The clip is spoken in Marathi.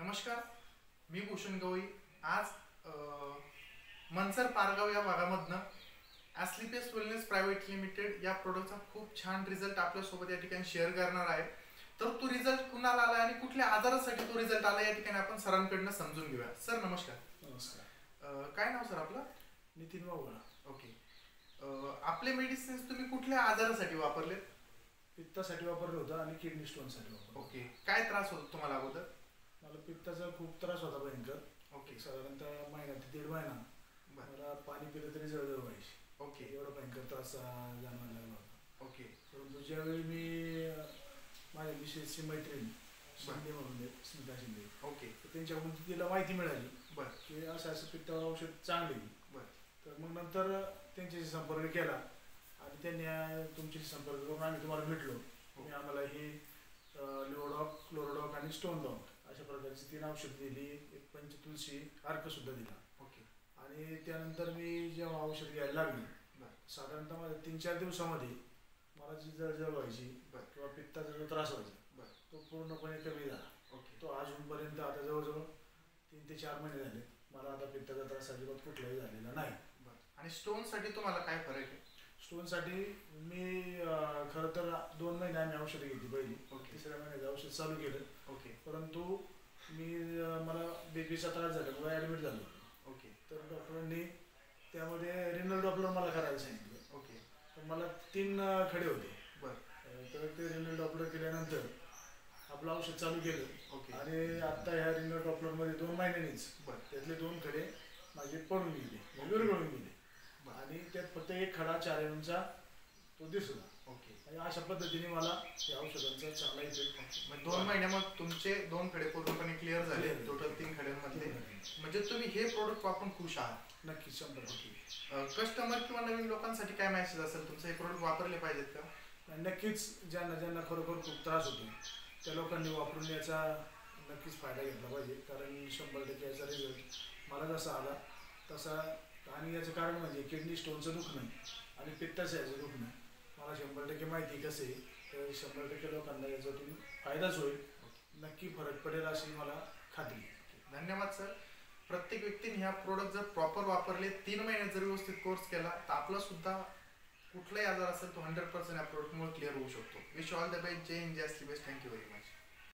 नमस्कार, मी भूषण गवई. आज मनसर पारगाव या भागामधनं ॲस्लिपेस वेलनेस प्रायव्हेट लिमिटेड या प्रोडक्टचा खूप छान रिझल्ट आपल्यासोबत या ठिकाणी शेअर करणार आहे. तर तो रिझल्ट कुणाला आला आणि कुठल्या आजारासाठी तो रिझल्ट आला या ठिकाणी आपण सरांकडनं समजून घेऊया. सर नमस्कार. नमस्कार. काय नाव सर आपलं? नितीन बाबुळा. ओके. आपले मेडिसिन्स तुम्ही कुठल्या आजारासाठी वापरले? पित्तासाठी वापरलं होतं आणि किडनी स्टोनसाठी वापरलं. ओके. काय त्रास होतो तुम्हाला अगोदर? मला पित्ताचा खूप त्रास होता भयंकर. ओके. साधारणतः महिना ते 1.5 महिना मला पाणी पिलं तरी जळजळ व्हायची. ओके. एवढा भयंकर त्रास जाणवायला लागला होता. ओके. परंतु ज्यावेळी मी माझ्या मिसेसची मैत्रीण शिंदे म्हणून स्मिता शिंदे, ओके, तर त्यांच्याकडून तिला माहिती मिळाली बरं की असं पित्तावर औषध चांगली. बरं. तर मग नंतर त्यांच्याशी संपर्क केला आणि त्यांनी तुमच्याशी संपर्क करून आम्ही तुम्हाला भेटलो. तुम्ही आम्हाला ही लिओडॉक, क्लोरोडॉक आणि स्टोनडॉक अशा प्रकारची 3 औषध दिली. एक पंचतुलसी अर्कसुद्धा दिला. ओके. आणि त्यानंतर मी जेव्हा औषध घ्यायला लागली, साधारणतः मला 3-4 दिवसामध्ये मला जी जळजळ व्हायची किंवा पित्ताचा जो त्रास व्हायचा तो पूर्णपणे कमी झाला. ओके. तो अजूनपर्यंत आता जवळजवळ 3 ते 4 महिने झाले मला आता पित्ताचा त्रास अजिबात कुठलाही झालेला नाही. आणि स्टोनसाठी तुम्हाला काय फरक आहे? स्टोनसाठी मी खरं तर 2 महिने आम्ही औषधं घेतली पहिली. ओके. 3ऱ्या महिन्यात औषध चालू केलं. ओके. परंतु मला बीपीचा त्रास झाल्यामुळे ॲडमिट झालो. ओके. तर डॉक्टरांनी त्यामध्ये रिनल डॉपलर मला करायला सांगितलं. ओके. तर मला 3 खडे होते. बरं. तर ते रिनल डॉपलर केल्यानंतर आपलं औषध चालू केलं. ओके. आणि आत्ता ह्या रिनल डॉपलरमध्ये 2 महिन्यांनीच त्यातले 2 खडे माझे पडून गेले, विरघळून गेले. आणि त्यात फक्त 1 खडा 4 एमचा तो दिसला. ओके. आणि अशा पद्धतीने मला या औषधांचा चांगला इफेक्ट. 2 महिन्यामध्ये तुमचे 2 खडे पूर्णपणे क्लिअर झाले. टोटल 3 खड्यांमध्ये. म्हणजे तुम्ही हे प्रोडक्ट वापरून खुश आहात? नक्कीच, 100%. कस्टमर किंवा नवीन लोकांसाठी काय मेसेज असेल तुमचं? हे प्रोडक्ट वापरले पाहिजेत का? नक्कीच. ज्यांना खरोखर खूप त्रास होतो त्या लोकांनी वापरून याचा नक्कीच फायदा घेतला पाहिजे. कारण 100% याचा रिझल्ट मला जसा आला तसा. आणि याचं कारण म्हणजे किडनी स्टोनचं दुखणं आणि पित्ताचं याचं दुखणं मला 100% माहिती कसं आहे. तर 100% लोकांना याच्यातून फायदाच होईल. नक्की फरक पडेल अशी मला खात्री. धन्यवाद सर. प्रत्येक व्यक्तीने ह्या प्रोडक्ट जर प्रॉपर वापरले, 3 महिन्यात जर व्यवस्थित कोर्स केला तर आपला सुद्धा कुठलाही आजार असेल तो 100% या प्रोडक्टमुळे क्लिअर होऊ शकतो. Wish all the best. जय हिंद, जय ॲस्लिपेस. Thank you very much.